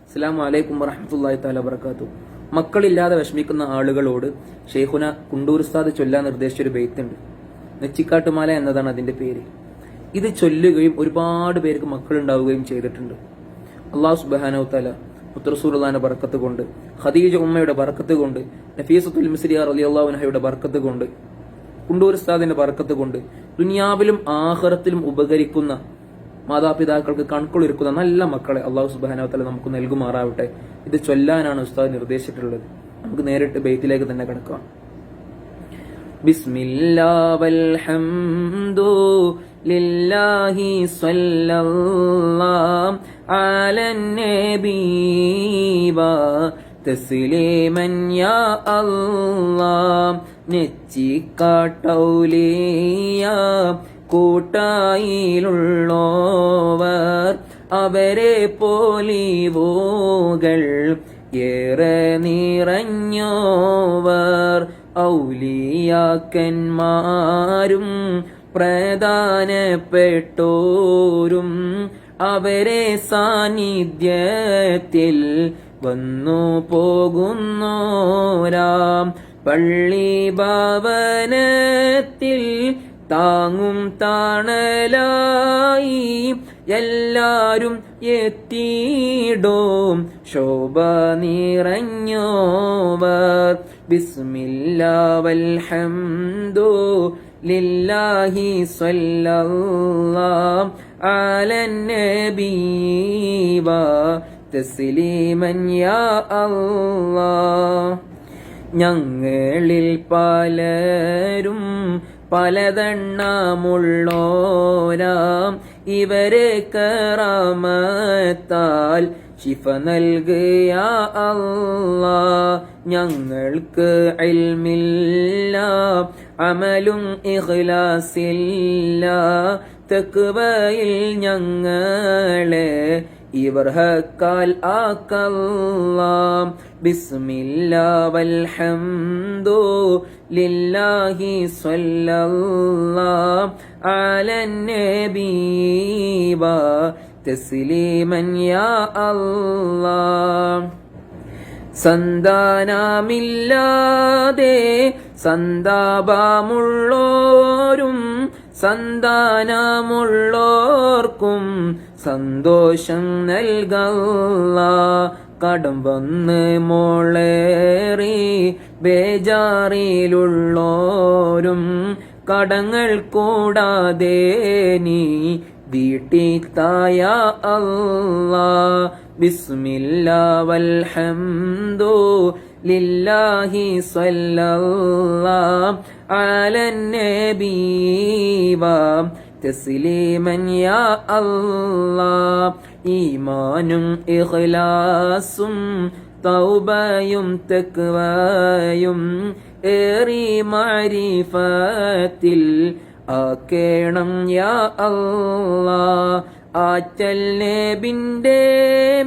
അസ്സലാമു അലൈക്കും വറഹ്മത്തുള്ളാഹി തആല വബറകാതുഹു. മക്കളില്ലാതെ വിഷമിക്കുന്ന ആളുകളോട് ഷെയ്ഖുന കുണ്ടൂർ ഉസ്താദ് ചൊല്ലാൻ നിർദ്ദേശിച്ചൊരു ബെയ്ത്തുണ്ട്. നെച്ചിക്കാട്ടുമാല എന്നതാണ് അതിന്റെ പേര്. ഇത് ചൊല്ലുകയും ഒരുപാട് പേർക്ക് മക്കളുണ്ടാവുകയും ചെയ്തിട്ടുണ്ട്. അല്ലാഹു സുബ്ഹാനഹു തആല മുത്തറസൂലുള്ളാഹിന്റെ ബർക്കത്ത് കൊണ്ട്, ഖദീജ ഉമ്മയുടെ ബർക്കത്ത് കൊണ്ട്, നഫീസത്തുൽ മിസ്രിയ റളിയല്ലാഹു അൻഹയുടെ ബർക്കത്ത് കൊണ്ട്, കുണ്ടൂർ ഉസ്താദിന്റെ ബർക്കത്ത് കൊണ്ട് ദുനിയാവിലും ആഖിറത്തിലും ഉപകരിക്കുന്ന, മാതാപിതാക്കൾക്ക് കൺകുളിർക്കുന്ന നല്ല മക്കളെ അല്ലാഹു സുബ്ഹാനഹു തആല നമുക്ക് നൽകുമാറാവട്ടെ. ഇത് ചൊല്ലാനാണ് ഉസ്താദ് നിർദ്ദേശിച്ചിട്ടുള്ളത്. നമുക്ക് നേരിട്ട് ബൈത്തിലേക്ക് തന്നെ കടക്കാം. ബിസ്മില്ലാഹി വൽഹംദു ലില്ലാഹി സ്വല്ലല്ലാഹു അലൻ നബി വ തസ്ലീമൻ യാ അല്ലാഹ്. നെച്ചിക്കാട്ടൗലിയ കൂട്ടായിലുള്ളോവർ അവരെ പോലിവോകൾ ഏറെ നിറഞ്ഞോവർ ഔലിയാക്കന്മാരും പ്രധാനപ്പെട്ടോരും അവരെ സാന്നിധ്യത്തിൽ വന്നു പോകുന്നോരാം പള്ളി ഭവനത്തിൽ താങ്ങും താണലായി എല്ലാരും എത്തിയിടും ശോഭ നിറഞ്ഞോവർ. ബിസ്മില്ലാഹി വൽഹംദു ലില്ലാഹി സ്വല്ലല്ലാഹു അലൻ നബി വ തസ്ലീമൻ യാ അല്ലാഹ്. ഞങ്ങളിൽ പലരും പലതെണ്ണമുള്ളോരാം ഇവരെ കറാമത്താൽ ശിഫ നൽകിയ അല്ലാഹ്. ഞങ്ങൾക്ക് ഇൽമില്ല, അമലും ഇഖ്ലാസില്ല, തഖ്വയിൽ ഞങ്ങളെ ഇവർ ഹക്കാൽ ആക്കല്ലാഹ്. ബിസ്മില്ലാഹി വൽഹംദു ലില്ലാഹി സ്വല്ലല്ലാഹു അലൻ നബി വ തസ്ലീമൻ യാ അല്ലാഹ്. സന്താനമില്ലാതെ സന്താപമുള്ളോരും സന്താനമുള്ളോർക്കും സന്തോഷം നൽകല്ലാഹ്. കടം വന്ന് മോളേറി ബേജാറിലുള്ളോരും കടങ്ങൾ കൂടാതെ നീ വീട്ടിത്തായ അല്ലാഹ്. ബിസ്മില്ലാഹി വൽഹംദു ലില്ലാഹി സ്വല്ലല്ലാഹു അലൻ നബി വ തസ്ലീമൻ യാ അല്ലാഹ്. ഈമാനും ഇഖ്ലാസും തൗബയും തഖ്വയും ഏറി മഅരിഫത്തിൽ ആക്കേണം യാ അല്ലാഹ്. ആറ്റൽ നബിന്റെ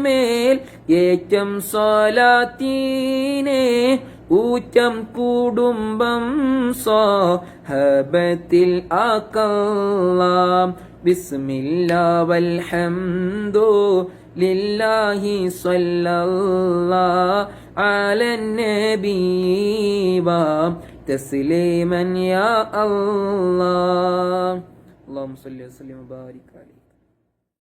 മേൽ ഏറ്റം സ്വലാത്തീനെ ഊറ്റം കുടുംബം സ്വഹബത്തിൽ ആക്കല്ലാഹ്. ബിസ്മില്ലാഹി വൽഹംദു ലില്ലാഹി സ്വല്ലല്ലാഹു അലൻ നബി വ തസ്ലീമൻ യാ അല്ലാഹ്. അല്ലാഹുമ്മ സ്വല്ലി വസല്ലിം വബാരിക് അലൈഹി.